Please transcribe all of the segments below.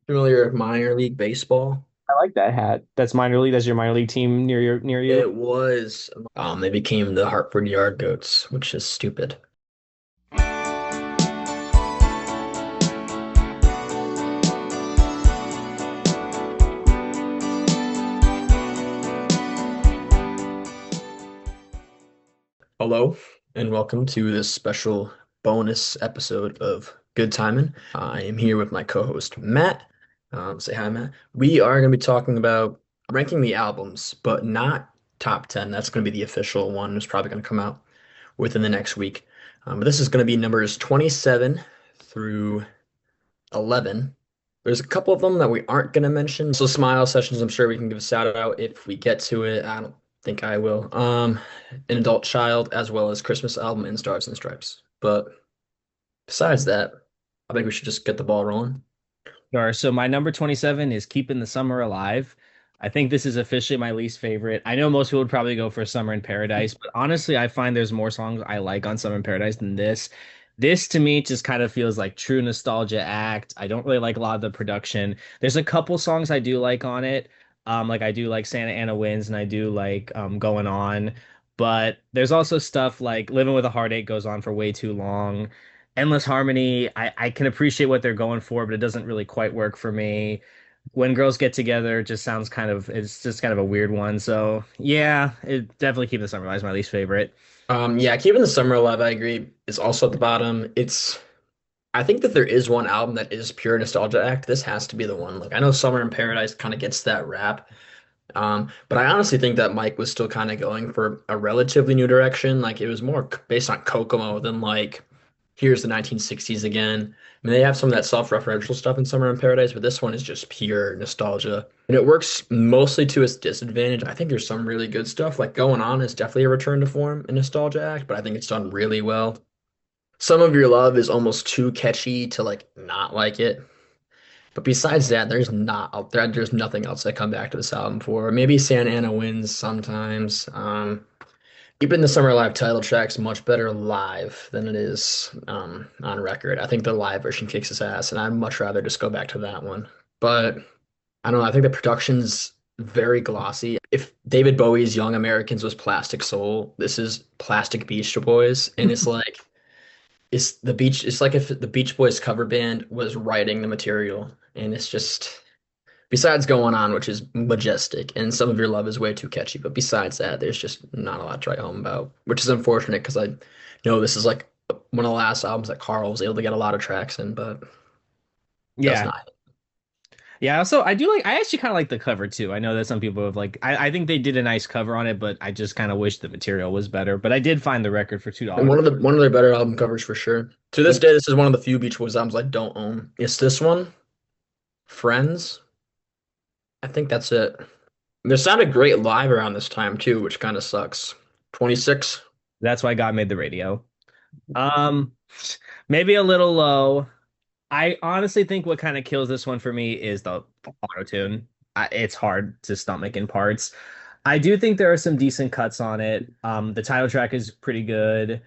Familiar with minor league baseball? I like that hat. That's minor league. That's your minor league team near you. It was. They became the Hartford Yard Goats, which is stupid. Hello, and welcome to this special bonus episode of Good Timin. I am here with my co-host Matt. Say hi, Matt. We are going to be talking about ranking the albums, but not top 10. That's going to be the official one. It's probably going to come out within the next week. But this is going to be numbers 27 through 11. There's a couple of them that we aren't going to mention. So Smile Sessions, I'm sure we can give a shout out if we get to it. I don't think I will. An Adult Child, as well as Christmas album and Stars and Stripes. But besides that, I think we should just get the ball rolling. Sure. So my number 27 is Keeping the Summer Alive. I think this is officially my least favorite. I know most people would probably go for Summer in Paradise, but honestly, I find there's more songs I like on Summer in Paradise than this. This to me just kind of feels like true nostalgia act. I don't really like a lot of the production. There's a couple songs I do like on it. Like I do like Santa Ana Wins and I do like Going On. But there's also stuff like Living with a Heartache goes on for way too long. Endless Harmony, I can appreciate what they're going for, but it doesn't really quite work for me. When girls get together, it just sounds kind of it's just kind of a weird one. So yeah, it definitely Keep the Summer Alive is my least favorite. Yeah, Keeping the Summer Alive, I agree, is also at the bottom. I think that there is one album that is pure nostalgia act. This has to be the one. Like, I know Summer in Paradise kind of gets that rap. But I honestly think that Mike was still kind of going for a relatively new direction. Like it was more based on Kokomo than like here's the 1960s again. I mean, they have some of that self-referential stuff in Summer in Paradise, but this one is just pure nostalgia. And it works mostly to its disadvantage. I think there's some really good stuff. Like Going On is definitely a return to form in nostalgia act, but I think it's done really well. Some of Your Love is almost too catchy to like not like it. But besides that, there's nothing else I come back to this album for. Maybe Santa Ana Wins sometimes. Even the Summer Live title track's much better live than it is on record. I think the live version kicks his ass, and I'd much rather just go back to that one. But I don't know. I think the production's very glossy. If David Bowie's Young Americans was Plastic Soul, this is Plastic Beach Boys, and it's like if the Beach Boys cover band was writing the material, and it's just besides Going On, which is majestic, and Some of Your Love is way too catchy, but besides that, there's just not a lot to write home about, which is unfortunate because I know this is like one of the last albums that Carl was able to get a lot of tracks in, but does Yeah. not. Yeah, also I actually kind of like the cover too. I know that some people have like I think they did a nice cover on it, but I just kind of wish the material was better. But I did find the record for And $2. one of their better album covers for sure. To this day, this is one of the few Beach Boys albums I don't own. It's this one, Friends. I think that's it. They sounded great live around this time too, which kind of sucks. 26. That's why God made the radio. Um, Maybe a little low. I honestly think what kind of kills this one for me is the auto tune. It's hard to stomach in parts. I do think there are some decent cuts on it. The title track is pretty good.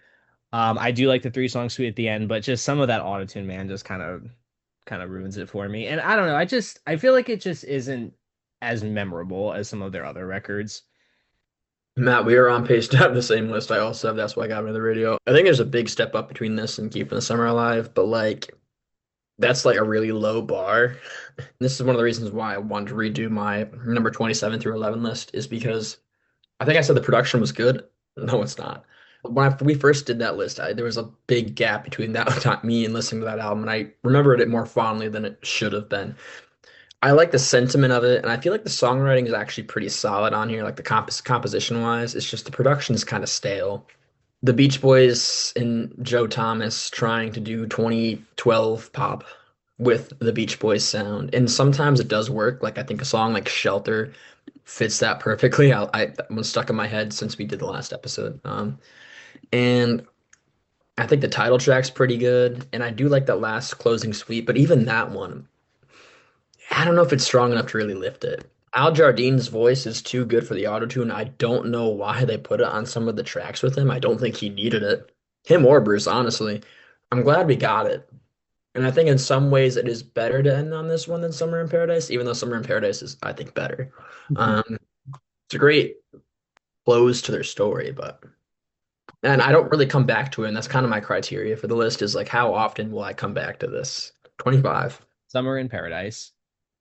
I do like the three-song suite at the end, but just some of that auto tune, man, just kind of ruins it for me. And I don't know. I feel like it just isn't as memorable as some of their other records. Matt, we are on pace to have the same list. I also have That's Why I Got Me the Radio. I think there's a big step up between this and Keeping the Summer Alive, but like that's like a really low bar. This is one of the reasons why I wanted to redo my number 27 through 11 list is because I think I said the production was good. No, it's not. We first did that list, there was a big gap between that time, me and listening to that album, and I remembered it more fondly than it should have been. I like the sentiment of it, and I feel like the songwriting is actually pretty solid on here, like the composition wise. It's just the production is kind of stale. The Beach Boys and Joe Thomas trying to do 2012 pop with the Beach Boys sound, and sometimes it does work. Like I think a song like Shelter fits that perfectly. That was stuck in my head since we did the last episode. And I think the title track's pretty good, and I do like that last closing suite, but even that one, I don't know if it's strong enough to really lift it. Al Jardine's voice is too good for the autotune. I don't know why they put it on some of the tracks with him. I don't think he needed it. Him or Bruce, honestly. I'm glad we got it. And I think in some ways it is better to end on this one than Summer in Paradise, even though Summer in Paradise is, I think, better. Um, it's a great close to their story, but and I don't really come back to it, and that's kind of my criteria for the list is like how often will I come back to this? 25. Summer in Paradise.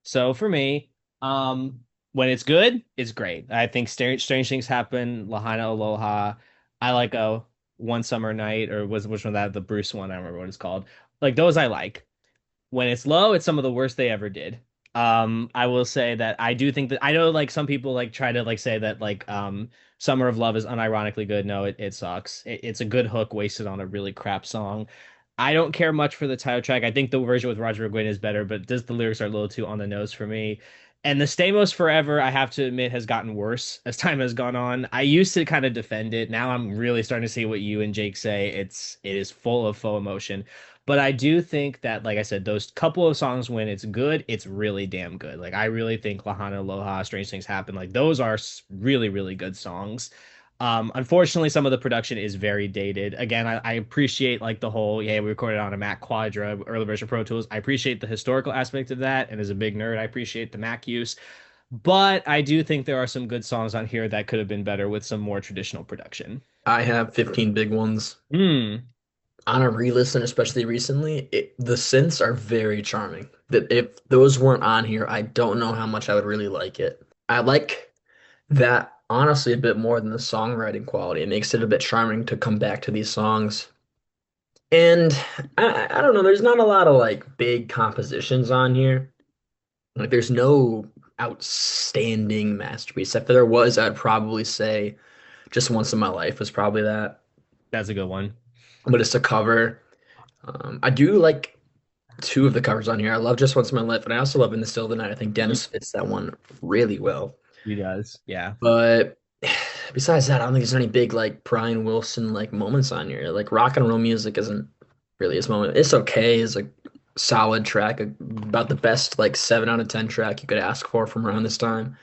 So for me, when it's good, it's great. I think Strange Things Happen, Lahaina Aloha. I like a One Summer Night, or was which one that the Bruce one? I don't remember what it's called. Like those I like. When it's low, it's some of the worst they ever did. I will say that I do think that I know like some people like try to like say that like Summer of Love is unironically good. No, it sucks. It's a good hook wasted on a really crap song. I don't care much for the title track. I think the version with Roger McGuinn is better, but just the lyrics are a little too on the nose for me. And the Stamos Forever, I have to admit, has gotten worse as time has gone on. I used to kind of defend it. Now I'm really starting to see what you and Jake say. It is full of faux emotion. But I do think that, like I said, those couple of songs when it's good, it's really damn good. Like I really think Lahana Aloha, Strange Things Happen, like those are really, really good songs. Unfortunately, some of the production is very dated. Again, I appreciate like the whole, yeah, we recorded on a Mac Quadra, early version Pro Tools. I appreciate the historical aspect of that, and as a big nerd, I appreciate the Mac use. But I do think there are some good songs on here that could have been better with some more traditional production. I have 15 big ones. Hmm, On a re-listen, especially recently, the synths are very charming. That if those weren't on here, I don't know how much I would really like it. I like that honestly a bit more than the songwriting quality. It makes it a bit charming to come back to these songs. And I don't know, there's not a lot of like big compositions on here. Like there's no outstanding masterpiece. If there was, I'd probably say Just Once in My Life was probably that. that's a good one. But it's a cover. I do like two of the covers on here. I love Just Once in My Life, and I also love In the Still of the Night. I think Mhm. Dennis fits that one really well. He does, yeah. But besides that, I don't think there's any big like Brian Wilson like moments on here. Like rock and roll music isn't really his moment. It's okay. It's a solid track, about the best like 7 out of 10 track you could ask for from around this time.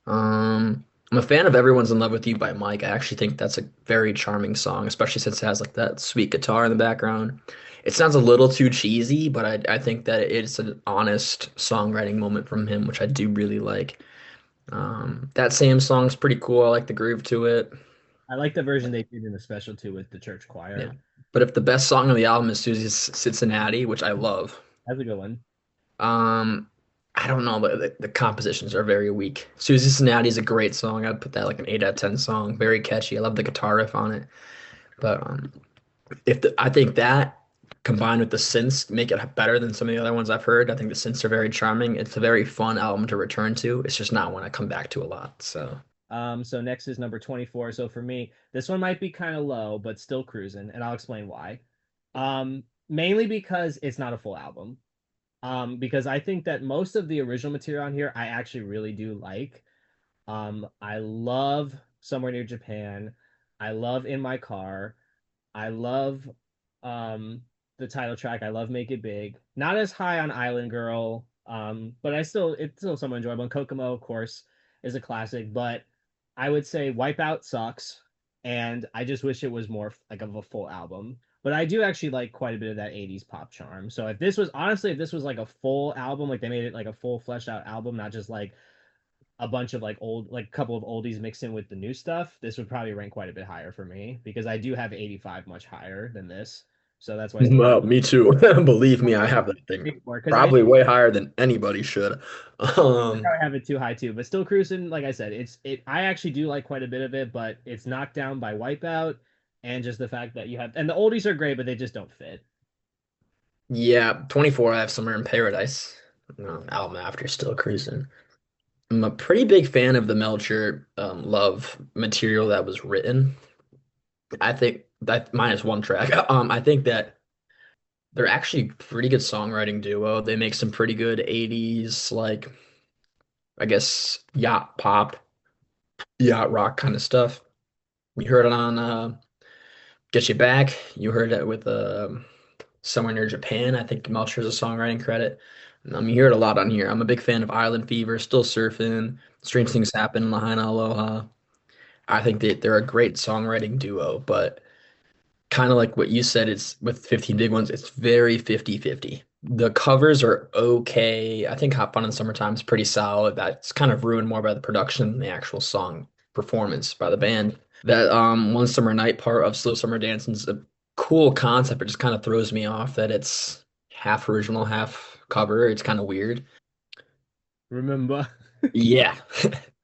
I'm a fan of Everyone's in Love with You by Mike. I actually think that's a very charming song, especially since it has like that sweet guitar in the background. It sounds a little too cheesy, but I think that it's an honest songwriting moment from him, which I do really like. That same song's pretty cool. I like the groove to it. I like the version they did in the special too with the church Yeah. choir. But if the best song on the album is Susie's Cincinnati, which I love, That's a good one. um, I don't know, but the compositions are very weak. Susie Cincinnati is a great song. I'd put that like an 8 out of 10 song. Very catchy. I love the guitar riff on it. But I think that combined with the synths make it better than some of the other ones I've heard. I think the synths are very charming. It's a very fun album to return to. It's just not one I come back to a lot. So So next is number 24. So for me, this one might be kind of low, but still cruising, and I'll explain why. Mainly because it's not a full album. Because I think that most of the original material on here I actually really do like. I love Somewhere Near Japan. I love In My Car. I love the title track. I love Make It Big. Not as high on Island Girl, but it's still somewhat enjoyable. And Kokomo, of course, is a classic, but I would say Wipeout sucks, and I just wish it was more like of a full album. But I do actually like quite a bit of that 80s pop charm. So if this was honestly, if this was like a full album, like they made it like a full fleshed out album, not just like a bunch of like old, like a couple of oldies mixed in with the new stuff, this would probably rank quite a bit higher for me because I do have 85 much higher than this. So that's why I still well, me too. Believe me, I have that thing because I probably way higher than anybody should. Um, probably have it too high too, but still cruising. Like I said, I actually do like quite a bit of it, but it's knocked down by Wipeout and just the fact that you have and the oldies are great, but they just don't fit. yeah, 24, I have Somewhere in Paradise. Album after Still Cruising. I'm a pretty big fan of the Melcher Love material that was written. I think that minus one track. I think that they're actually pretty good songwriting duo. They make some pretty good 80s, like I guess yacht pop, yacht rock kind of stuff. You heard it on Get You Back. You heard it with Somewhere Near Japan. I think Melcher's a songwriting credit. You hear it a lot on here. I'm a big fan of Island Fever, Still Surfing, Strange Things Happen, Lahaina Aloha. I think that they're a great songwriting duo, but kind of like what you said, it's with 15 big ones, it's very 50-50. The covers are okay. I think Hot Fun in the Summertime is pretty solid. That's kind of ruined more by the production than the actual song performance by the band. That One Summer Night part of Slow Summer Dancing is a cool concept. It just kind of throws me off that it's half original, half cover. It's kind of weird. Remember? Yeah.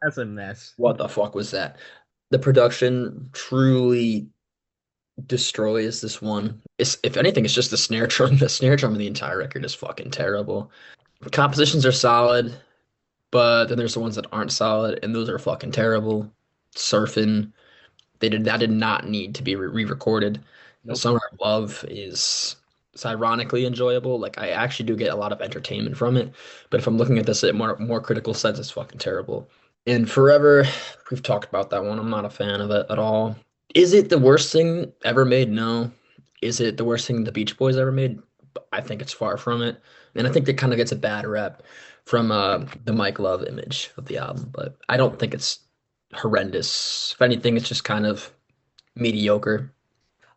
That's a mess. What the fuck was that? The production truly destroys this one. If anything, it's just the snare drum. The snare drum of the entire record is fucking terrible. Compositions are solid, but then there's the ones that aren't solid, and those are fucking terrible. Surfin, that did not need to be re-recorded. The Nope. Summer of Love is it's ironically enjoyable. Like I actually do get a lot of entertainment from it, but if I'm looking at this at more critical sense, it's fucking terrible. And Forever, we've talked about that one. I'm not a fan of it at all. Is it the worst thing ever made? No. Is it the worst thing the Beach Boys ever made? I think it's far from it. And I think it kind of gets a bad rep from the Mike Love image of the album, but I don't think it's horrendous. If anything, it's just kind of mediocre.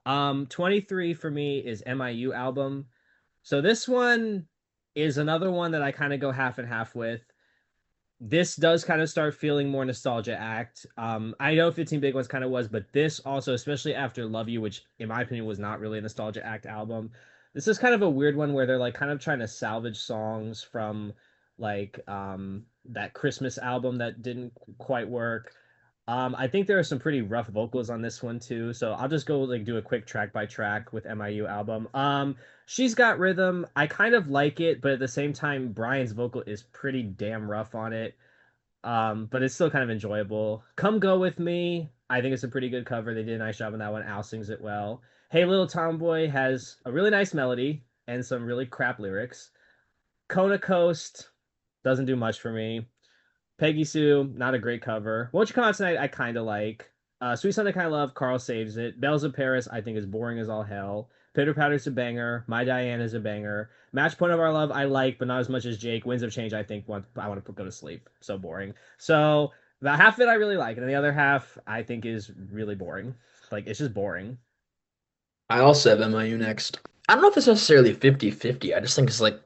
23 for me is M.I.U album. So this one is another one that I kind of go half and half with. This does kind of start feeling more nostalgia act. I know 15 Big Ones kind of was, but this also, especially after Love You, which in my opinion was not really a nostalgia act album. This is kind of a weird one where they're like kind of trying to salvage songs from like that Christmas album that didn't quite work. I think there are some pretty rough vocals on this one too, so I'll just go like do a quick track by track with M.I.U album. She's Got Rhythm. I kind of like it, but at the same time, Brian's vocal is pretty damn rough on it. But it's still kind of enjoyable. Come Go With Me. I think it's a pretty good cover. They did a nice job on that one. Al sings it well. Hey Little Tomboy has a really nice melody and some really crap lyrics. Kona Coast doesn't do much for me. Peggy Sue, not a great cover. Won't You Come Out Tonight, I kind of like. Sweet Sunday Kind of Love, Carl saves it. Bells of Paris, I think is boring as all hell. Pitter Patter's a banger. My Diane is a banger. Match Point of Our Love, I like, but not as much as Jake. Winds of Change, I think I want to go to sleep. So boring. So the half of it I really like, and then the other half I think is really boring. Like it's just boring. I also have M.I.U next. I don't know if it's necessarily 50-50. I just think it's like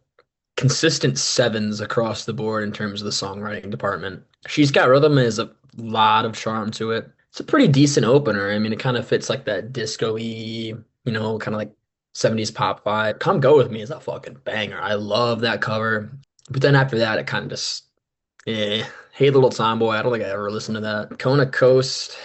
consistent sevens across the board in terms of the songwriting department. She's Got Rhythm is a lot of charm to it. It's a pretty decent opener. I mean, it kind of fits like that disco-y, kind of like 70s pop vibe. Come Go With Me is a fucking banger. I love that cover. But then after that, it kind of just, eh. Hey Little Tomboy, I don't think I ever listened to that. Kona Coast,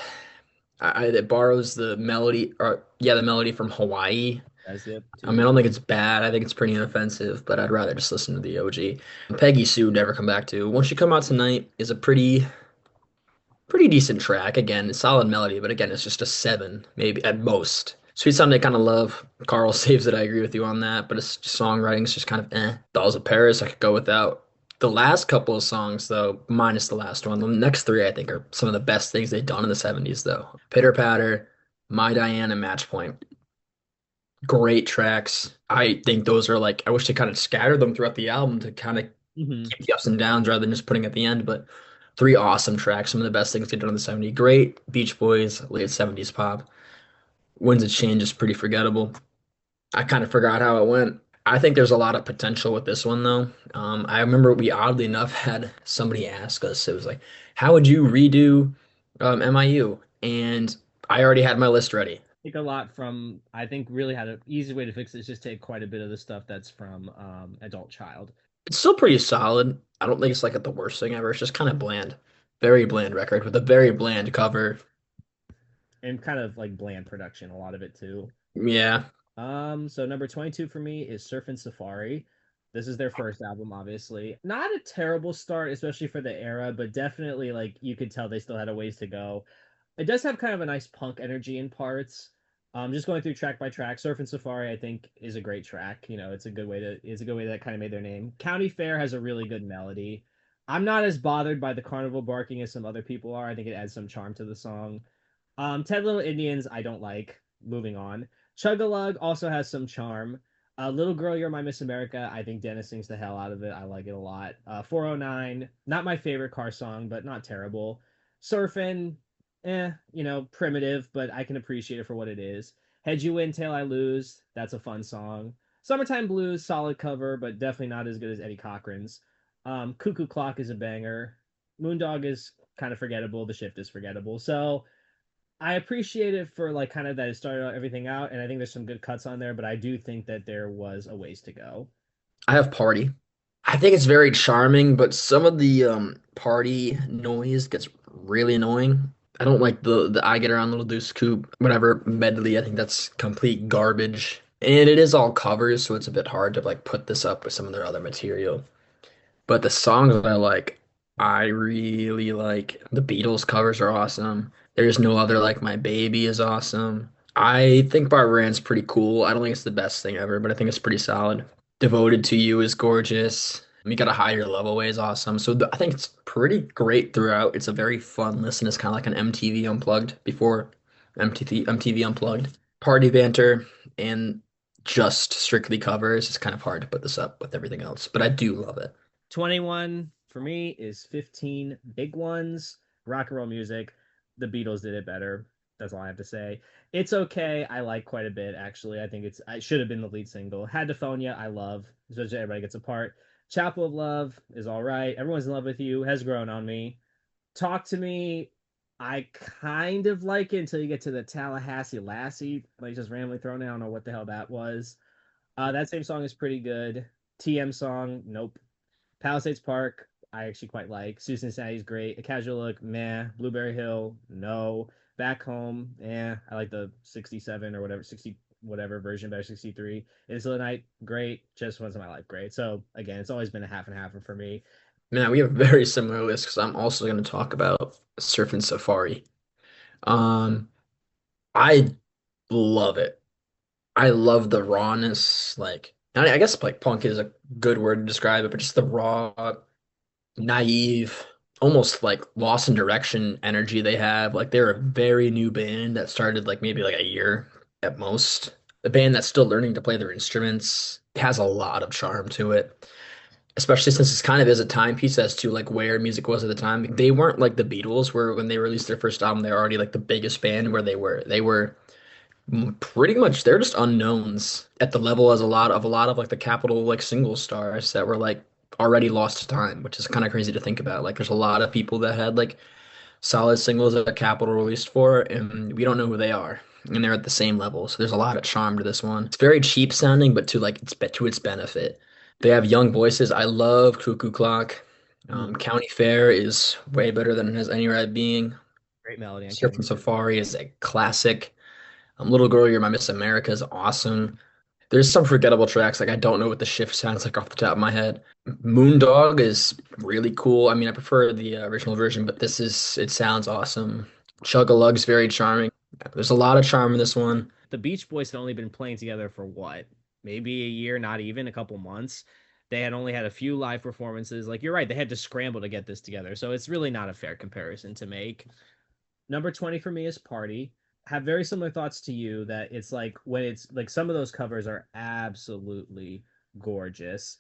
it borrows the melody, or yeah, the melody from Hawaii. That's it I mean, I too. don't think it's bad. I think it's pretty inoffensive, but I'd rather just listen to the OG. Peggy Sue, Never Come Back To. Won't You Come Out Tonight is a pretty decent track. Again, it's solid melody, but again, it's just a seven, maybe at most. Sweet Sunday Kind of Love. Carl saves it. I agree with you on that, but it's just songwriting is just kind of eh. Dolls of Paris, I could go without. The last couple of songs, though, minus the last one, the next three I think are some of the best things they've done in the 70s, though. Pitter Patter, My Diane, and Match Point. Great tracks. I think those are like, I wish they kind of scattered them throughout the album to kind of Hmm. keep the ups and downs rather than just putting at the end. But three awesome tracks, some of the best things they've done in the 70s. Great Beach Boys, late 70s pop. Winds of Change is pretty forgettable. I kind of forgot how it went. I think there's a lot of potential with this one, though. I remember we oddly enough had somebody ask us, it was like, how would you redo M.I.U.? And I already had my list ready. Take a lot from I think really had an easy way to fix it is just take quite a bit of the stuff that's from Adult Child It's still pretty solid. I don't think it's like the worst thing ever. It's just kind of bland. Very bland record with a very bland cover. and kind of like bland production, a lot of it too. Yeah. So number 22 for me is Surfin' Safari. This is their first album, obviously. Not a terrible start, especially for the era, but definitely like you could tell they still had a ways to go. It does have kind of a nice punk energy in parts. Just going through track by track, Surfin' Safari, I think, is a great track. You know, it's a good way that kind of made their name. County Fair has a really good melody. I'm not as bothered by the carnival barking as some other people are. I think it adds some charm to the song. 10 Little Indians, I don't like. Moving on. Chug-a-Lug also has some charm. Little Girl, You're My Miss America, I think Dennis sings the hell out of it. I like it a lot. 409, not my favorite car song, but not terrible. Surfin', primitive, but I can appreciate it for what it is. Head You Win, Tail I Lose, that's a fun song. Summertime Blues, solid cover, but definitely not as good as Eddie Cochran's. Cuckoo Clock is a banger. Moondog is kind of forgettable. The Shift is forgettable. So I appreciate it for like kind of that it started everything out, and I think there's some good cuts on there, but I do think that there was a ways to go. I have Party. I think it's very charming, but some of the party noise gets really annoying. I don't like the I Get Around Little Deuce Coupe, whatever medley. I think that's complete garbage. And it is all covers, so it's a bit hard to like put this up with some of their other material. But the songs that I really like. The Beatles covers are awesome. There's No Other Like My Baby is awesome. I think Barbara Ann's pretty cool. I don't think it's the best thing ever, but I think it's pretty solid. Devoted to You is gorgeous. We Got a Higher Love Away is awesome. So I think it's pretty great throughout. It's a very fun listen. It's kind of like an MTV Unplugged before MTV Unplugged. Party banter and just strictly covers. It's kind of hard to put this up with everything else, but I do love it. 21 for me is 15 big ones. Rock and roll music. The Beatles did it better. That's all I have to say. It's okay. I like quite a bit actually. I think it should have been the lead single. Had to Phone Ya, I love. Especially Everybody Gets Apart. Chapel of Love is all right. Everyone's in Love with You has grown on me. Talk to Me, I kind of like it until you get to the Tallahassee Lassie, like just randomly thrown in. I don't know what the hell that was. That same song is pretty good. TM song, nope. Palisades Park, I actually quite like. Susan Cincinnati's great. A Casual Look, meh. Blueberry Hill, no. Back Home, I like the 67 or whatever, 60 whatever version, better 63. Into the Night, great. Just Once in My Life, great. So again, it's always been a half and half for me. Man, we have very similar lists because I'm also going to talk about Surfin Safari. Um, I love it. I love the rawness. Like, I guess like punk is a good word to describe it, but just the raw, naive, almost like lost in direction energy they have. Like, they're a very new band that started like maybe like a year at most. A band that's still learning to play their instruments. It has a lot of charm to it, especially since it's kind of is a timepiece as to like where music was at the time. They weren't like the Beatles, where when they released their first album, they were already like the biggest band where they were. They were pretty much they're just unknowns at the level as a lot of like the Capitol like single stars that were like already lost to time, which is kind of crazy to think about. Like there's a lot of people that had like solid singles that Capitol released for, and we don't know who they are. And they're at the same level. So there's a lot of charm to this one. It's very cheap sounding, but to its benefit. They have young voices. I love Cuckoo Clock. Mm, County Fair is way better than it has any right being. great melody on County Surfing Fair. Safari is a classic. Little Girl, You're My Miss America is awesome. There's some forgettable tracks, like I don't know what the shift sounds like off the top of my head. Moondog is really cool. I mean, I prefer the original version, but it sounds awesome. Chug a Lug's very charming. There's a lot of charm in this one. The Beach Boys had only been playing together for what? Maybe a year, not even a couple months. They had only had a few live performances. Like you're right, they had to scramble to get this together. So it's really not a fair comparison to make. Number 20 for me is Party. Have very similar thoughts to you that it's like when it's like some of those covers are absolutely gorgeous.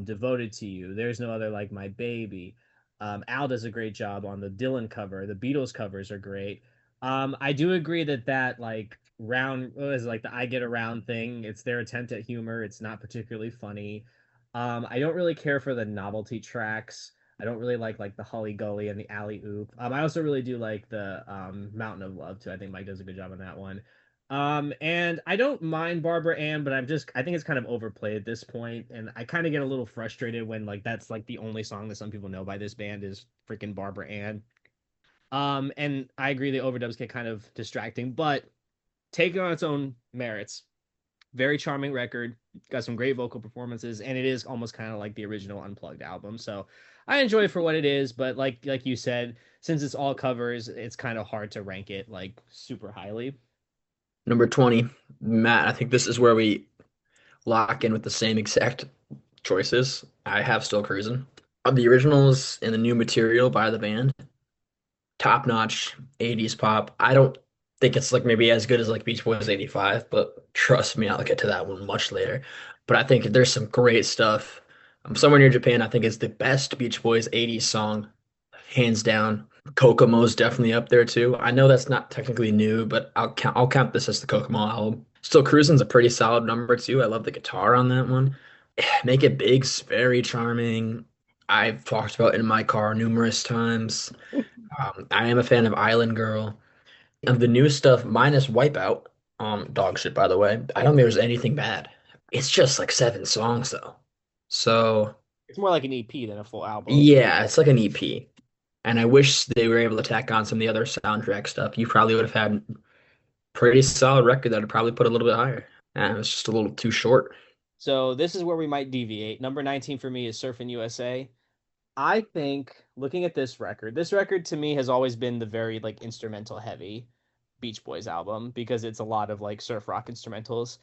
Devoted to You. There's No Other Like My Baby. Al does a great job on the Dylan cover. The Beatles covers are great. I do agree that like round is like the I Get Around thing. It's their attempt at humor. It's not particularly funny. I don't really care for the novelty tracks. I don't really like the Holly Gully and the Alley Oop. I also really do like the Mountain of Love too. I think Mike does a good job on that one. And I don't mind Barbara Ann, but I think it's kind of overplayed at this point, and I kind of get a little frustrated when like that's like the only song that some people know by this band is freaking Barbara Ann. And I agree the overdubs get kind of distracting, but take it on its own merits. Very charming record, got some great vocal performances, and it is almost kind of like the original Unplugged album. So I enjoy it for what it is, but like you said, since it's all covers, it's kind of hard to rank it like super highly. Number 20, Matt. I think this is where we lock in with the same exact choices. I have Still Cruisin'. Of the originals and the new material by the band, top notch 80s pop. I don't think it's like maybe as good as like Beach Boys 85, but trust me, I'll get to that one much later. But I think there's some great stuff. Somewhere Near Japan, I think is the best Beach Boys 80s song, hands down. Kokomo's definitely up there too. I know that's not technically new, but I'll count this as the Kokomo album. Still, Cruisin's a pretty solid number two. I love the guitar on that one. Make It Big's very charming. I've talked about In My Car numerous times. I am a fan of Island Girl. Of the new stuff, minus Wipeout, dog shit by the way. I don't think there's anything bad. It's just like 7 songs though. So It's more like an EP than a full album. yeah, it's like an EP. And I wish they were able to tack on some of the other soundtrack stuff. You probably would have had pretty solid record that would probably put a little bit higher. And it's just a little too short. So this is where we might deviate. Number 19 for me is Surfin U.S.A. I think looking at this record to me has always been the very like instrumental heavy Beach Boys album because it's a lot of like surf rock instrumentals.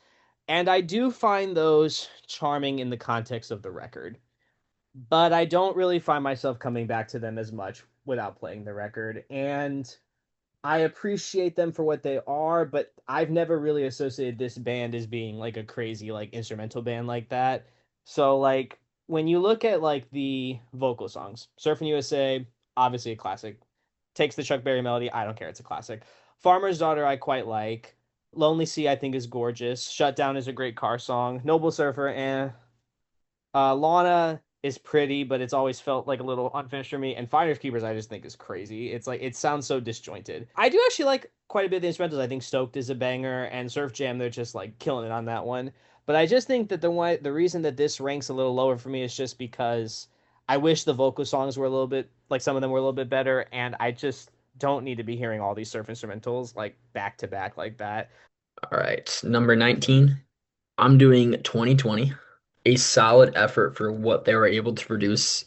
And I do find those charming in the context of the record, but I don't really find myself coming back to them as much without playing the record. And I appreciate them for what they are, but I've never really associated this band as being like a crazy like instrumental band like that. So like when you look at like the vocal songs, Surfin' USA, obviously a classic. Takes the Chuck Berry melody, I don't care, it's a classic. Farmer's Daughter I quite like. Lonely Sea I think is gorgeous. Shutdown is a great car song. Noble Surfer, Lana is pretty, but it's always felt like a little unfinished for me. And Finders Keepers, I just think is crazy. It's like it sounds so disjointed. I do actually like quite a bit of the instrumentals. I think Stoked is a banger, and Surf Jam, they're just like killing it on that one. But I just think that the reason that this ranks a little lower for me is just because I wish the vocal songs were a little bit like some of them were a little bit better, and I just don't need to be hearing all these surf instrumentals like back to back like that. All right, number 19. I'm doing 2020. A solid effort for what they were able to produce,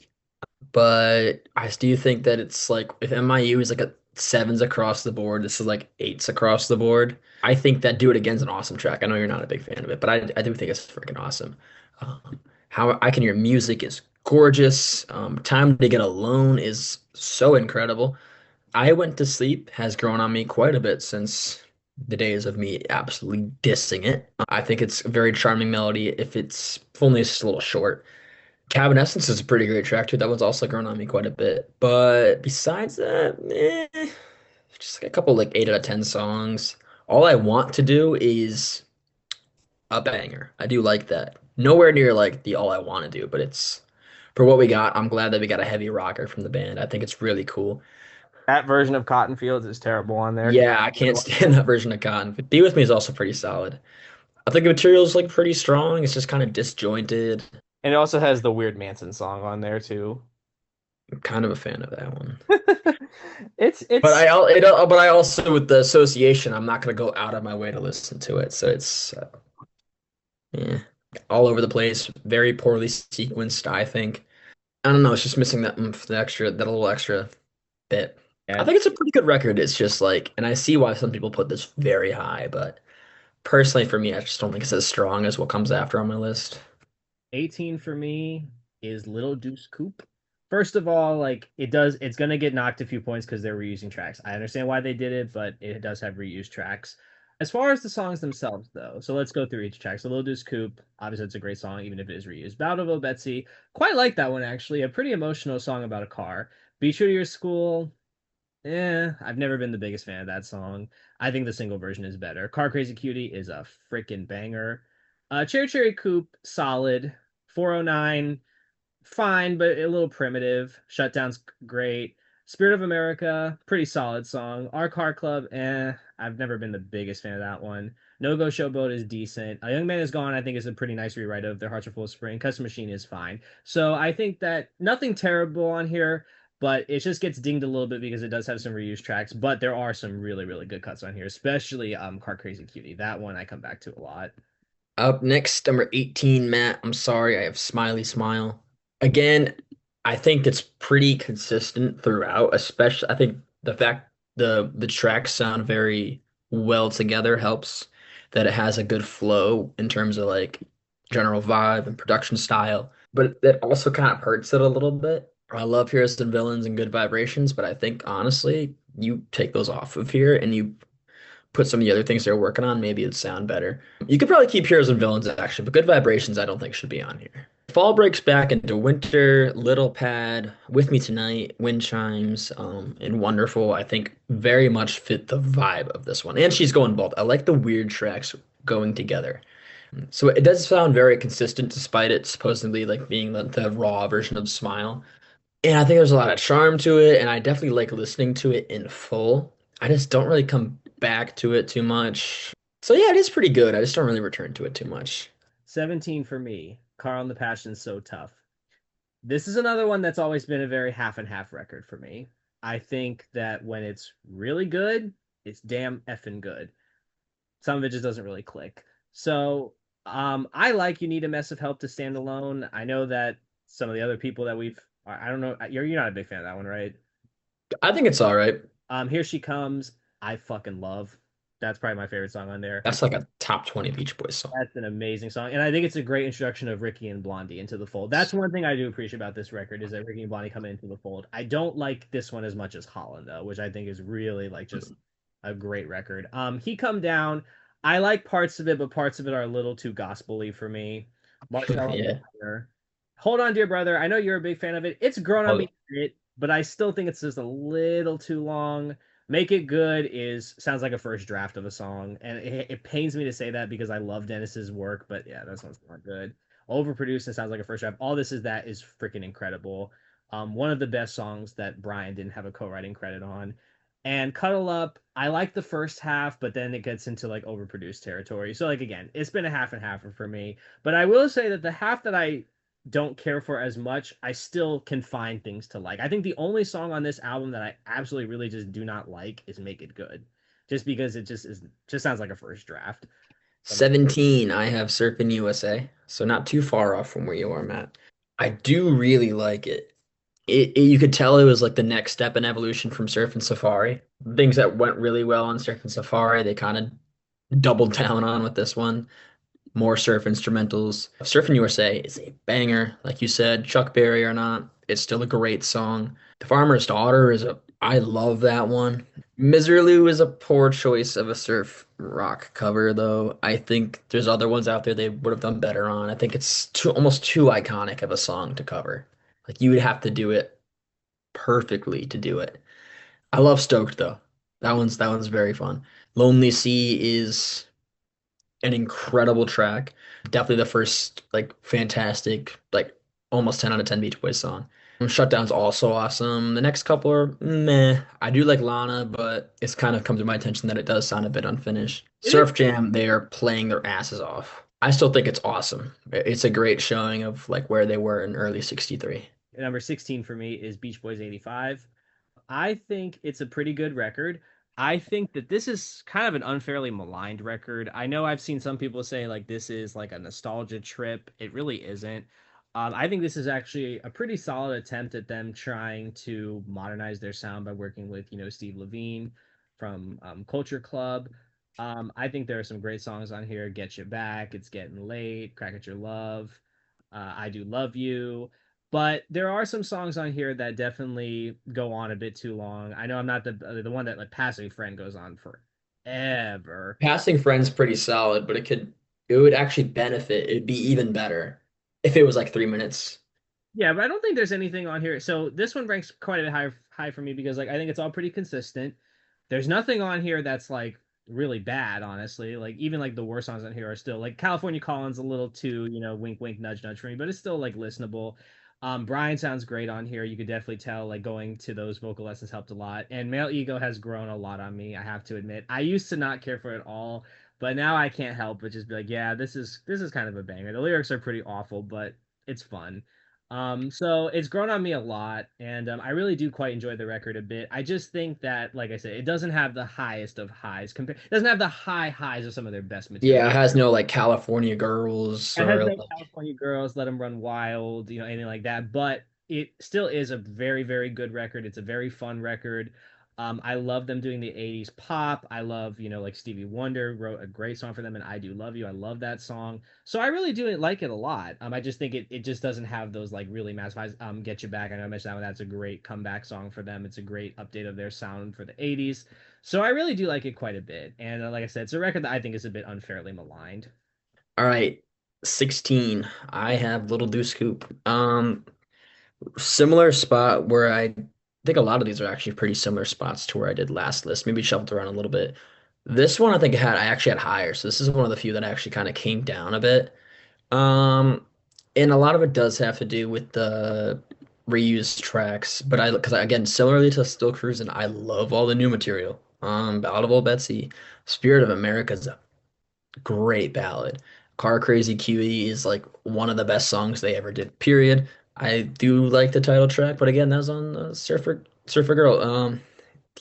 but I do think that it's like if M.I.U is like a sevens across the board, this is like eights across the board. I think that Do It Again's an awesome track. I know you're not a big fan of it, but I do think it's freaking awesome. How I Can Hear Music is gorgeous. Time to Get Alone is so incredible. I Went to Sleep has grown on me quite a bit since the days of me absolutely dissing it. I think it's a very charming melody if it's if only it's just a little short. Cabin Essence is a pretty great track too. That one's also grown on me quite a bit. But besides that, just like a couple like 8 out of 10 songs. All I Want to Do is a banger. I do like that. Nowhere near like the All I Want to Do, but it's for what we got. I'm glad that we got a heavy rocker from the band. I think it's really cool. That version of Cotton Fields is terrible on there. Yeah, I can't stand that version of Cotton. But Be With Me is also pretty solid. I think the material's like pretty strong. It's just kind of disjointed. And it also has the Weird Manson song on there too. I'm kind of a fan of that one. It's But it's but I also with the association, I'm not gonna go out of my way to listen to it. So it's yeah, all over the place, very poorly sequenced, I think. I don't know, it's just missing that oomph, the extra, that little extra bit. I yeah, think it's a pretty good record. It's just like, and I see why some people put this very high, but personally for me, I just don't think it's as strong as what comes after on my list. 18 for me is Little Deuce Coupe. First of all, like it's gonna get knocked a few points because they're reusing tracks. I understand why they did it, but it does have reused tracks. As far as the songs themselves, though, so let's go through each track. So Little Deuce Coupe, obviously it's a great song, even if it is reused. Bountiful Betsy, quite like that one actually. A pretty emotional song about a car. Be True to Your School, I've never been the biggest fan of that song. I think the single version is better. Car Crazy Cutie is a freaking banger. Cherry Cherry Coupe, solid. 409, fine, but a little primitive. Shutdown's great. Spirit of America, pretty solid song. Our Car Club, I've never been the biggest fan of that one. No Go Showboat is decent. A Young Man Is Gone, I think, is a pretty nice rewrite of Their Hearts Are Full of Spring. Custom Machine is fine. So I think that nothing terrible on here, but it just gets dinged a little bit because it does have some reused tracks. But there are some really, really good cuts on here, especially Car Crazy Cutie. That one I come back to a lot. Up next, number 18, Matt. I'm sorry, I have Smiley Smile. Again, I think it's pretty consistent throughout, especially I think the fact the tracks sound very well together helps that it has a good flow in terms of like general vibe and production style, but that also kind of hurts it a little bit. I love Heroes and Villains and Good Vibrations, but I think honestly, you take those off of here and you put some of the other things they're working on, maybe it'd sound better. You could probably keep Heroes and Villains actually, but Good Vibrations I don't think should be on here. Fall breaks back into winter, Little Pad, With Me Tonight, Wind Chimes, and Wonderful, I think very much fit the vibe of this one. And she's going bald. I like the weird tracks going together. So it does sound very consistent despite it supposedly like being the raw version of Smile. And I think there's a lot of charm to it, and I definitely like listening to it in full. I just don't really come back to it too much. So yeah, it is pretty good. I just don't really return to it too much. 17 for me. Carl and the Passion's So Tough. This is another one that's always been a very half and half record for me. I think that when it's really good, it's damn effing good. Some of it just doesn't really click. So, I like You Need a Mess of Help to Stand Alone. I know that some of the other people that I don't know, you're not a big fan of that one, right? I think it's all right. Here She Comes, I fucking love. That's probably my favorite song on there. That's like a top 20 Beach Boys song. That's an amazing song, and I think it's a great introduction of Ricky and Blondie into the fold. That's one thing I do appreciate about this record is that Ricky and Blondie come into the fold. I don't like this one as much as Holland though, which I think is really like just a great record. He Come Down. I like parts of it, but parts of it are a little too gospely for me. Marcel Yeah. Minor. Hold On, Dear Brother. I know you're a big fan of it. It's grown on me Oh, a bit, but I still think it's just a little too long. Make It Good is sounds like a first draft of a song, and it pains me to say that because I love Dennis's work, but yeah, that one's not good. Overproduced and sounds like a first draft. All This Is That is freaking incredible. One of the best songs that Brian didn't have a co-writing credit on. And Cuddle Up, I like the first half, but then it gets into like overproduced territory. So like again, it's been a half and half for me. But I will say that the half that I don't care for as much, I still can find things to like. I think the only song on this album that I absolutely really just do not like is Make It Good. Just because it just sounds like a first draft. But 17, I have Surfin U.S.A. So not too far off from where you are, Matt. I do really like it. You could tell it was like the next step in evolution from Surf and Safari. Things that went really well on Surf and Safari, they kind of doubled down on with this one. More surf instrumentals. Surfin' USA is a banger. Like you said, Chuck Berry or not, it's still a great song. The Farmer's Daughter I love that one. Miserlou is a poor choice of a surf rock cover, though. I think there's other ones out there they would have done better on. I think it's almost too iconic of a song to cover. Like you would have to do it perfectly to do it. I love Stoked though. That one's very fun. Lonely Sea is an incredible track. Definitely the first like fantastic like almost 10 out of 10 Beach Boys song. Shutdown's also awesome. The next couple are meh. I do like Lana, but it's kind of come to my attention that it does sound a bit unfinished. it is Surf Jam, they are playing their asses off. I still think it's awesome. It's a great showing of like where they were in early 63. number 16 for me is Beach Boys 85. I think it's a pretty good record. I think that this is kind of an unfairly maligned record. I know I've seen some people say like this is like a nostalgia trip. It really isn't. I think this is actually a pretty solid attempt at them trying to modernize their sound by working with, Steve Levine from Culture Club. I think there are some great songs on here. Get You Back, It's Getting Late, Crack at Your Love, I Do Love You. But there are some songs on here that definitely go on a bit too long. I know I'm not the one that like Passing Friend goes on forever. Passing Friends pretty solid, but it would actually benefit. It'd be even better if it was like 3 minutes. Yeah, but I don't think there's anything on here. So this one ranks quite a bit high for me because like I think it's all pretty consistent. There's nothing on here that's like really bad, honestly. Like even like the worst songs on here are still like California Callin's a little too, wink wink nudge nudge for me, but it's still like listenable. Brian sounds great on here. You could definitely tell like going to those vocal lessons helped a lot. And Male Ego has grown a lot on me, I have to admit. I used to not care for it at all, but now I can't help but just be like, yeah, this is kind of a banger. The lyrics are pretty awful, but it's fun. So it's grown on me a lot, and I really do quite enjoy the record a bit. I just think that, like I said, it doesn't have the highest of highs. It doesn't have the high highs of some of their best material. Yeah, it has no like California Girls It has or no like California Girls, Let Them Run Wild, anything like that. But it still is a very, very good record. It's a very fun record. I love them doing the 80s pop. I love, like Stevie Wonder wrote a great song for them, and I Do Love You. I love that song. So I really do like it a lot. I just think it just doesn't have those like really massive highs. Get You Back. I know I mentioned that one. That's a great comeback song for them. It's a great update of their sound for the 80s. So I really do like it quite a bit. And like I said, it's a record that I think is a bit unfairly maligned. all right, 16. I have Little Deuce Coupe. Similar spot where I think a lot of these are actually pretty similar spots to where I did last list. Maybe shuffled around a little bit. This one I actually had higher, so this is one of the few that actually kind of came down a bit. Um, and a lot of it does have to do with the reused tracks, but because again, similarly to Still Cruisin', I love all the new material. Ballad of Old Betsy, Spirit of America is a great ballad. Car Crazy QE is like one of the best songs they ever did, period. I do like the title track, but again, that was on Surfer Girl.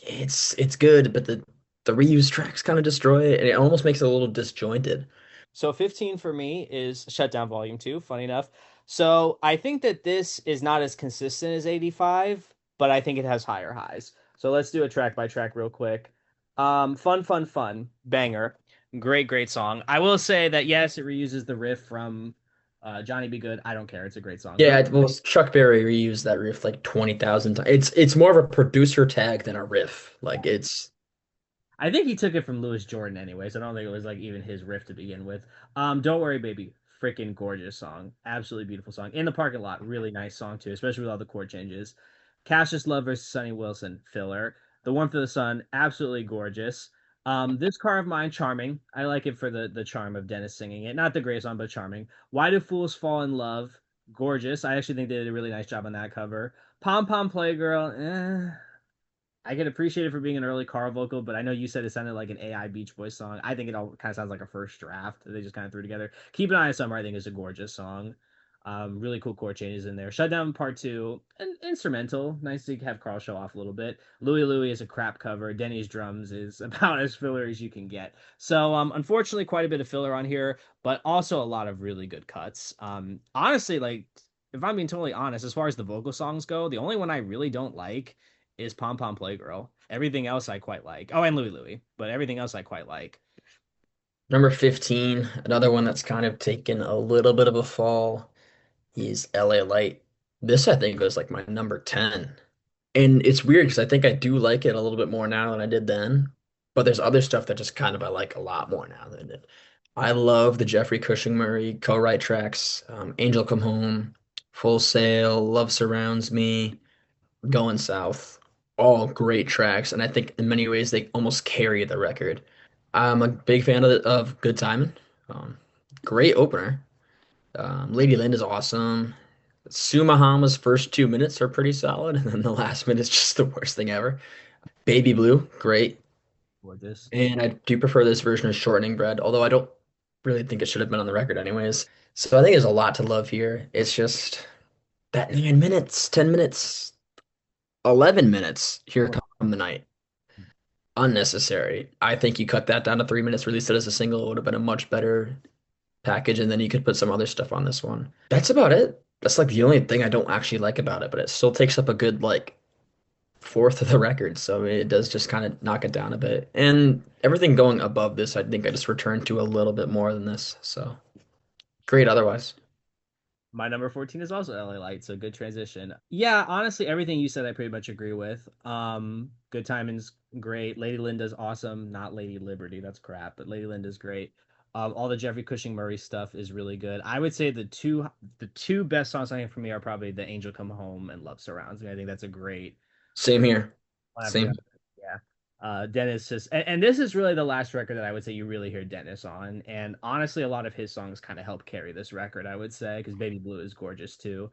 It's good, but the reused tracks kind of destroy it, and it almost makes it a little disjointed. So 15 for me is Shutdown Volume 2, funny enough. So I think that this is not as consistent as 85, but I think it has higher highs. So let's do a track by track real quick. Fun, fun, fun. Banger. Great, great song. I will say that yes, it reuses the riff from Johnny Be Good. I don't care. It's a great song. Yeah, well, Chuck Berry reused that riff like 20,000 times. It's more of a producer tag than a riff. Like it's I think he took it from Louis Jordan anyways. I don't think it was like even his riff to begin with. Don't Worry Baby, freaking gorgeous song. Absolutely beautiful song. In the Parking Lot, really nice song too, especially with all the chord changes. Cassius Love versus Sonny Wilson, filler. The Warmth of the Sun, absolutely gorgeous. This Car of Mine, charming. I like it for the charm of Dennis singing it. Not the greatest song, but charming. Why Do Fools Fall in Love? Gorgeous. I actually think they did a really nice job on that cover. Pom Pom Playgirl, I can appreciate it for being an early car vocal, but I know you said it sounded like an AI Beach Boys song. I think it all kind of sounds like a first draft that they just kind of threw together. Keep an Eye on Summer, I think, is a gorgeous song. Really cool chord changes in there. Shutdown Part 2, an instrumental. Nice to have Carl show off a little bit. Louie Louie is a crap cover. Denny's Drums is about as filler as you can get. So, unfortunately, quite a bit of filler on here, but also a lot of really good cuts. Honestly, like, if I'm being totally honest, as far as the vocal songs go, the only one I really don't like is Pom Pom Playgirl. Everything else I quite like. Oh, and Louie Louie, but everything else I quite like. number 15. Another one that's kind of taken a little bit of a fall is LA Light. This I think was like my number 10. And it's weird because I think I do like it a little bit more now than I did then. But there's other stuff that just kind of I like a lot more now than it. I love the Jeffrey Cushing Murray co-write tracks, Angel Come Home, Full Sail, Love Surrounds Me, Going South. All great tracks, and I think in many ways they almost carry the record. I'm a big fan of Good Timin'. Um, great opener. Lady Lynn is awesome. Sumahama's first 2 minutes are pretty solid, and then the last minute's just the worst thing ever. Baby Blue, great. Gorgeous. And I do prefer this version of Shortening Bread, although I don't really think it should have been on the record anyways. So I think there's a lot to love here. It's just that 9 minutes, 10 minutes, 11 minutes, here come the night. Unnecessary. I think you cut that down to 3 minutes, release it as a single, it would have been a much better package, and then you could put some other stuff on this one. That's about it. That's like the only thing I don't actually like about it, but it still takes up a good like fourth of the record, so it does just kind of knock it down a bit. And everything going above this, I think I just returned to a little bit more than this. So great otherwise. My number 14 is also LA Light, so good transition. Yeah, honestly, everything you said I pretty much agree with. Good Timing's great. Lady Linda's awesome. Not Lady Liberty, that's crap, but Lady Linda's great. All the Jeffrey Cushing Murray stuff is really good. I would say the two best songs I think for me are probably The Angel Come Home and Love Surrounds Me. I think that's a great Same here. one after the Same. other. Yeah. Dennis just and this is really the last record that I would say you really hear Dennis on. And honestly, a lot of his songs kind of help carry this record, I would say, because Baby Blue is gorgeous too.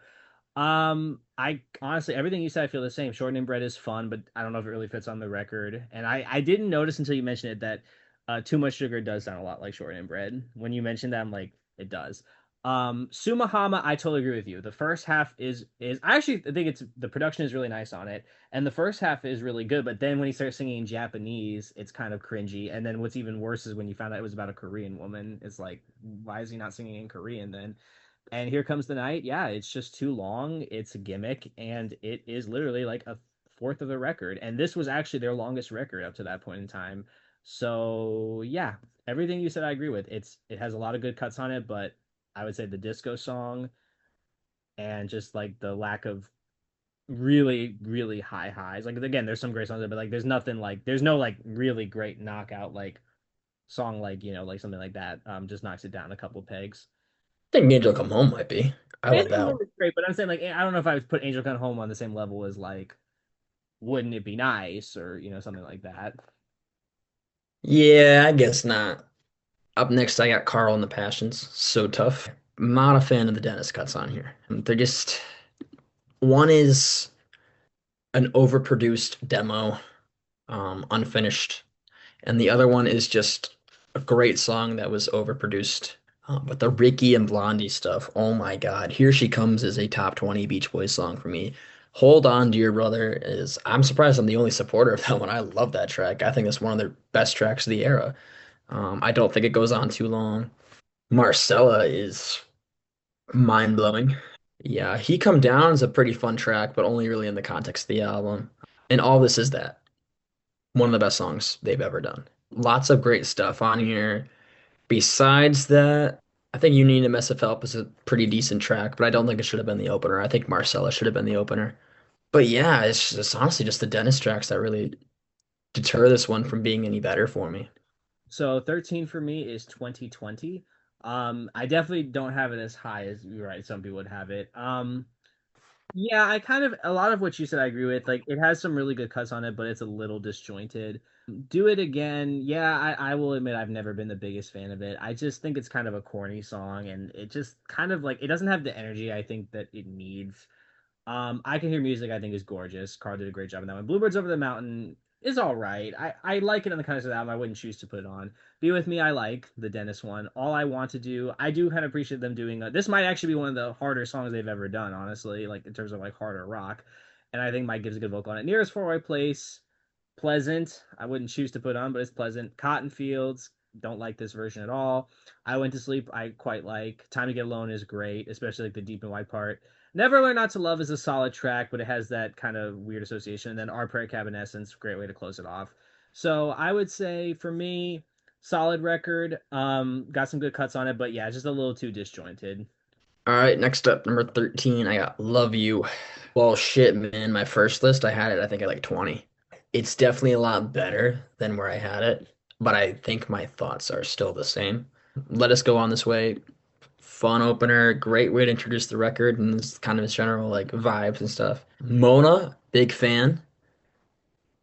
I honestly everything you said I feel the same. Shortening Bread is fun, but I don't know if it really fits on the record. And I didn't notice until you mentioned it that Too Much Sugar does sound a lot like Shortening Bread. When you mentioned that, I'm like, it does. Sumahama, I totally agree with you. The first half is I actually think it's the production is really nice on it, and the first half is really good. But then when he starts singing in Japanese, it's kind of cringy. And then what's even worse is when you found out it was about a Korean woman. It's like, why is he not singing in Korean then? And Here Comes the Night, yeah, it's just too long. It's a gimmick, and it is literally like a fourth of the record. And this was actually their longest record up to that point in time. So yeah, everything you said I agree with. It has a lot of good cuts on it, but I would say the disco song and just like the lack of really, really high highs. Like again, there's some great songs there, but like there's no like really great knockout like song like, like something like that. Just knocks it down a couple pegs. I think Angel Come Home might be. I love Angel Come that one. Home is great, but I'm saying like I don't know if I would put Angel Come Home on the same level as like Wouldn't It Be Nice or something like that. Yeah, I guess not. Up next, I got Carl and the Passions. So tough. Not a fan of the Dennis cuts on here. They're just one is an overproduced demo, unfinished, and the other one is just a great song that was overproduced. But the Ricky and Blondie stuff, oh my God, Here She Comes is a top 20 Beach Boys song for me. Hold On, Dear Brother is, I'm surprised I'm the only supporter of that one. I love that track. I think it's one of their best tracks of the era. I don't think it goes on too long. Marcella is mind blowing. Yeah, He Come Down is a pretty fun track, but only really in the context of the album. And All This Is That, one of the best songs they've ever done. Lots of great stuff on here. Besides that, I think You Need a Mess of Help is a pretty decent track, but I don't think it should have been the opener. I think Marcella should have been the opener. But yeah, it's honestly just the Dennis tracks that really deter this one from being any better for me. So 13 for me is 2020. I definitely don't have it as high as you're right, some people would have it. Yeah, I kind of a lot of what you said I agree with. Like it has some really good cuts on it, but it's a little disjointed. Do It Again. Yeah, I will admit I've never been the biggest fan of it. I just think it's kind of a corny song and it just kind of like it doesn't have the energy I think that it needs. I Can Hear Music, I think, is gorgeous. Carl did a great job in that one. Bluebirds Over the Mountain is all right. I like it in the context of the album. I wouldn't choose to put it on. Be With Me, I like the Dennis one. All I Want to Do, I do kind of appreciate them doing. This might actually be one of the harder songs they've ever done, honestly, like in terms of like harder rock. And I think Mike gives a good vocal on it. Nearest Faraway Place, pleasant. I wouldn't choose to put on, but it's pleasant. Cotton Fields, don't like this version at all. I Went to Sleep, I quite like. Time to Get Alone is great, especially like the deep and wide part. Never Learn Not to Love is a solid track, but it has that kind of weird association. And then Our Prayer Cabin Essence, great way to close it off. So I would say for me, solid record. Got some good cuts on it, but yeah, just a little too disjointed. All right, next up, number 13, I got Love You. Well, shit, man, my first list, I had it, I think, at like 20. It's definitely a lot better than where I had it, but I think my thoughts are still the same. Let Us Go On This Way, fun opener, great way to introduce the record and this kind of its general like vibes and stuff. Mona, big fan,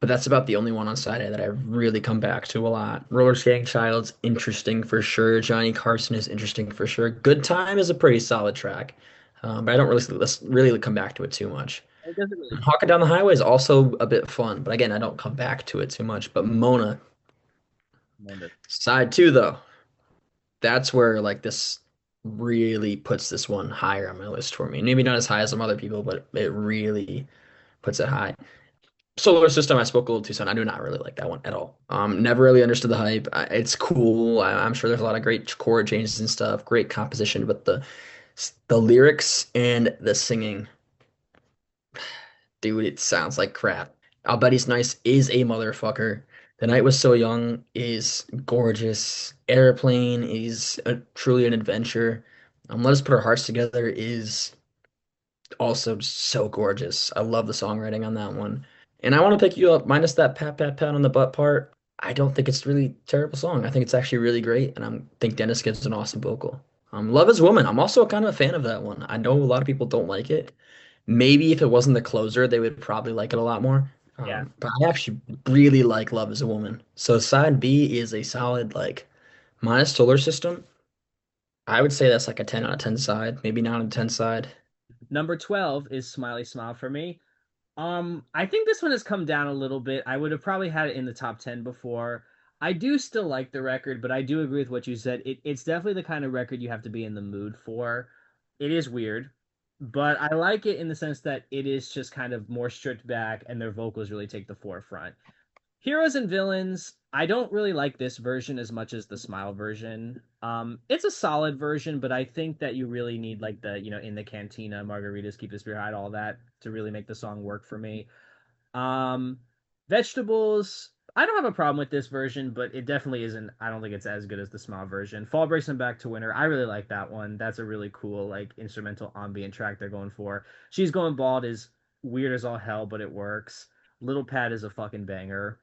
but that's about the only one on side A that I've really come back to a lot. Roller Skating Child's interesting for sure. Johnny Carson is interesting for sure. Good Time is a pretty solid track, but I don't really really come back to it too much. It doesn't really Hawking Down the Highway is also a bit fun, but again, I don't come back to it too much. But Mona, wonder. side two though, that's where like this really puts this one higher on my list for me. Maybe not as high as some other people, but it really puts it high. Solar System, I spoke a little too soon. I do not really like that one at all. Never really understood the hype. It's cool. I'm sure there's a lot of great chord changes and stuff, great composition, but the lyrics and the singing, dude, it sounds like crap. I'll Bet He's Nice is a motherfucker. The Night Was So Young is gorgeous. Airplane is truly an adventure. Let Us Put Our Hearts Together is also so gorgeous. I love the songwriting on that one. And I Want to Pick You Up, minus that pat pat pat on the butt part. I don't think it's really a terrible song. I think it's actually really great, and I think Dennis gives an awesome vocal. Love Is Woman. I'm also kind of a fan of that one. I know a lot of people don't like it. Maybe if it wasn't the closer, they would probably like it a lot more. Yeah. But I actually really like Love Is a Woman. So side B is a solid like minus Solar System. I would say that's like a 10 out of 10 side, maybe 9 out of 10 side. Number 12 is Smiley Smile for me. I think this one has come down a little bit. I would have probably had it in the top 10 before. I do still like the record, but I do agree with what you said. It's definitely the kind of record you have to be in the mood for. It is weird, but I like it in the sense that it is just kind of more stripped back and their vocals really take the forefront. Heroes and Villains, I don't really like this version as much as the Smile version. It's a solid version, but I think that you really need like the, in the cantina, margaritas, keep the spirit high, all that to really make the song work for me. Um, Vegetables, I don't have a problem with this version, but it definitely isn't. I don't think it's as good as the Smile version. Fall Breaks and Back to Winter, I really like that one. That's a really cool like instrumental ambient track they're going for. She's Going Bald is weird as all hell, but it works. Little Pat is a fucking banger.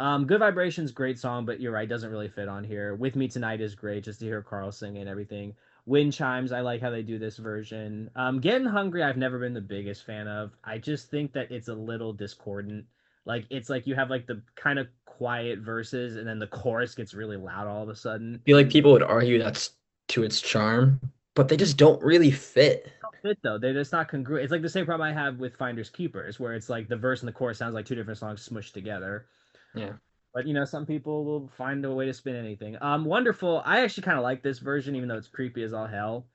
Good Vibrations, great song, but you're right, doesn't really fit on here. With Me Tonight is great, just to hear Carl sing and everything. Wind Chimes, I like how they do this version. Getting Hungry, I've never been the biggest fan of. I just think that it's a little discordant. Like it's like you have like the kind of quiet verses and then the chorus gets really loud all of a sudden. Feel like people would argue that's to its charm, but they just don't really fit. Fit though. They're just not congruent. It's like the same problem I have with Finders Keepers, where it's like the verse and the chorus sounds like two different songs smushed together. Yeah. But you know, some people will find a way to spin anything. Wonderful. I actually kind of like this version, even though it's creepy as all hell.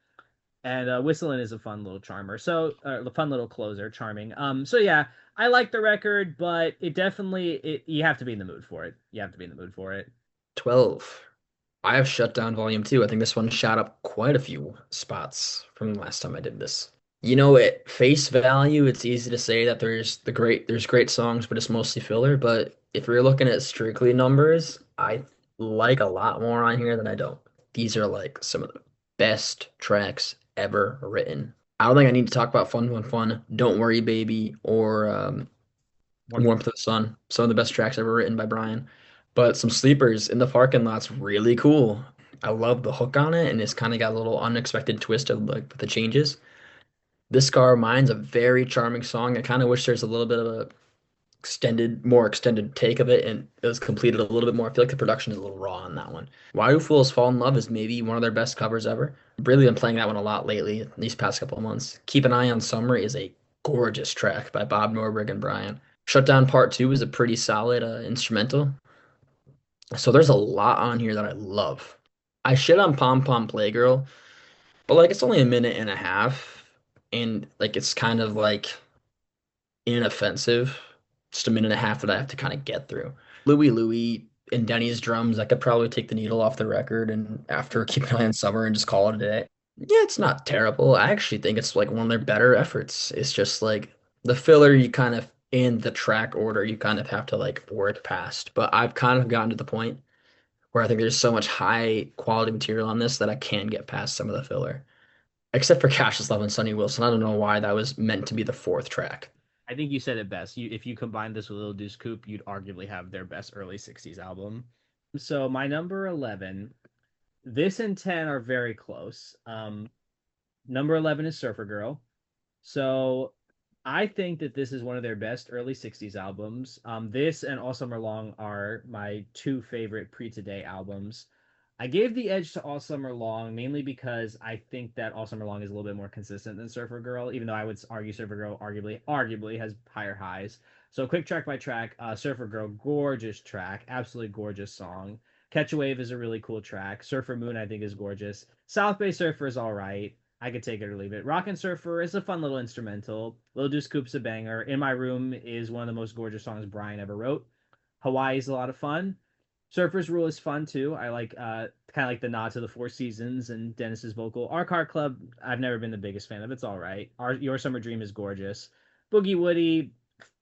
And Whistling is a fun little charmer. So a fun little closer, charming. So yeah, I like the record, but it definitely you have to be in the mood for it. You have to be in the mood for it. 12. I have Shutdown Volume 2. I think this one shot up quite a few spots from the last time I did this. At face value, it's easy to say that there's great songs, but it's mostly filler. But if you're looking at strictly numbers, I like a lot more on here than I don't. These are like some of the best tracks ever written. I don't think I need to talk about Fun Fun Fun, Don't Worry Baby, or Warmth of Warmth of the Sun. Some of the best tracks ever written by Brian. But some sleepers in the parking lot's really cool. I love the hook on it, and it's kind of got a little unexpected twist of like the changes. This Scar Mine's a very charming song. I kind of wish there's a little bit of a more extended take of it, and it was completed a little bit more. I feel like the production is a little raw on that one. Why Do Fools Fall in Love is maybe one of their best covers ever. I've really been playing that one a lot lately, these past couple of months. Keep an Eye on Summer is a gorgeous track by Bob Norberg and Brian. Shutdown Part 2 is a pretty solid instrumental. So there's a lot on here that I love. I shit on Pom Pom Playgirl, but like it's only a minute and a half, and like it's kind of like inoffensive. Just a minute and a half that I have to kind of get through. Louie Louie and Denny's drums, I could probably take the needle off the record and after Keep an Eye on Summer and just call it a day. Yeah, it's not terrible. I actually think it's like one of their better efforts. It's just like the filler you kind of in the track order you kind of have to like work past. But I've kind of gotten to the point where I think there's so much high quality material on this that I can get past some of the filler. Except for Cassius Love and Sonny Wilson. I don't know why that was meant to be the fourth track. I think you said it best. If you combine this with Lil Deuce Coupe, you'd arguably have their best early '60s album. So my number 11, this and 10 are very close. Number 11 is Surfer Girl. So I think that this is one of their best early '60s albums. This and All Summer Long are my two favorite pre Today albums. I gave the edge to All Summer Long mainly because I think that All Summer Long is a little bit more consistent than Surfer Girl, even though I would argue Surfer Girl arguably has higher highs. So quick track by track, Surfer Girl, gorgeous track, absolutely gorgeous song. Catch a Wave is a really cool track. Surfer Moon, I think, is gorgeous. South Bay Surfer is all right. I could take it or leave it. Rockin' Surfer is a fun little instrumental. Lil Deuce Coupe's a banger. In My Room is one of the most gorgeous songs Brian ever wrote. Hawaii is a lot of fun. Surfer's Rule is fun too. I like kind of like the nod to the Four Seasons and Dennis's vocal. Our Car Club, I've never been the biggest fan of. It's all right. Your Summer Dream is gorgeous. Boogie Woody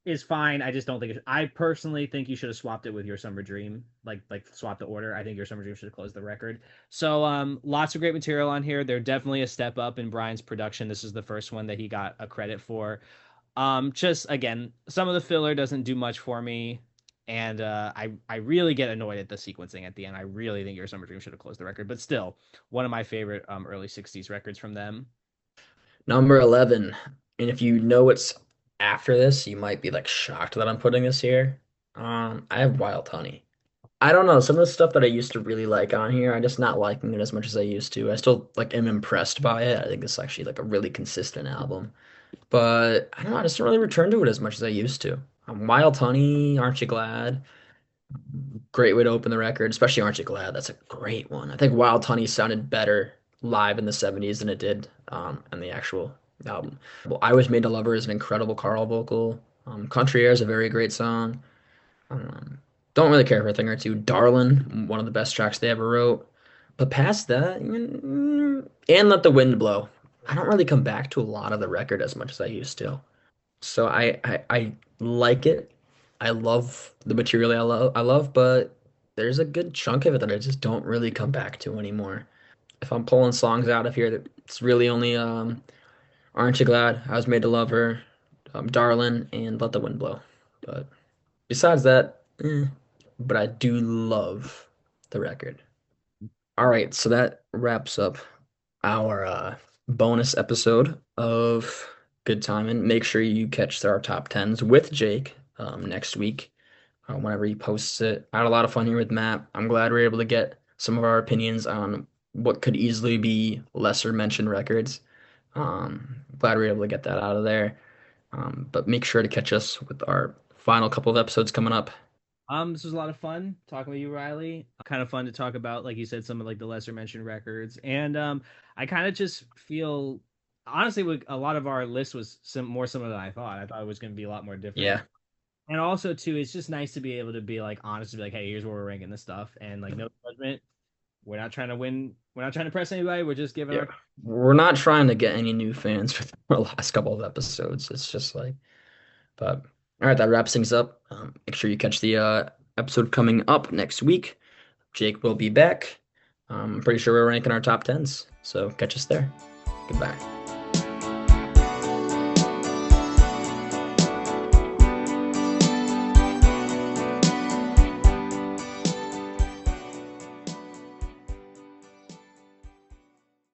is fine. I just don't think I personally think you should have swapped it with Your Summer Dream, like swap the order. I think Your Summer Dream should have closed the record. So lots of great material on here. They're definitely a step up in Brian's production. This is the first one that he got a credit for. Just again, some of the filler doesn't do much for me, and I really get annoyed at the sequencing at the end. I really think Your Summer Dream should have closed the record, but still, one of my favorite early '60s records from them. Number 11. And if you know what's after this, you might be like shocked that I'm putting this here. I have Wild Honey. I don't know, some of the stuff that I used to really like on here, I'm just not liking it as much as I used to. I still like am impressed by it. I think it's actually like a really consistent album. But I don't know, I just don't really return to it as much as I used to. Wild Honey, Aren't You Glad? Great way to open the record, especially Aren't You Glad? That's a great one. I think Wild Honey sounded better live in the 70s than it did in the actual album. Well, I Was Made to Love Her is an incredible Carl vocal. Country Air is a very great song. Um, don't really care for a thing or two. Darlin', one of the best tracks they ever wrote. But past that, and Let the Wind Blow. I don't really come back to a lot of the record as much as I used to. So I like it. I love the material I love, but there's a good chunk of it that I just don't really come back to anymore. If I'm pulling songs out of here, it's really only Aren't You Glad? I Was Made to Love Her, Darlin', and Let the Wind Blow. But besides that, but I do love the record. All right, so that wraps up our bonus episode of Good Timin'. Make sure you catch our top tens with Jake next week whenever he posts it. I had a lot of fun here with Matt. I'm glad we are able to get some of our opinions on what could easily be lesser mentioned records. Glad we are able to get that out of there. But make sure to catch us with our final couple of episodes coming up. This was a lot of fun talking with you, Riley. Kind of fun to talk about, like you said, some of like the lesser mentioned records. And I kind of just feel honestly with a lot of our list was more similar than I thought. I thought it was going to be a lot more different. Yeah. And also too, it's just nice to be able to be like honest to be like, hey, here's where we're ranking this stuff, and like no judgment. We're not trying to win. We're not trying to press anybody. We're just giving Yeah. our We're not trying to get any new fans for the last couple of episodes. It's just like, but all right, that wraps things up. Make sure you catch the episode coming up next week. Jake will be back. I'm pretty sure we're ranking our top tens, so catch us there. Goodbye.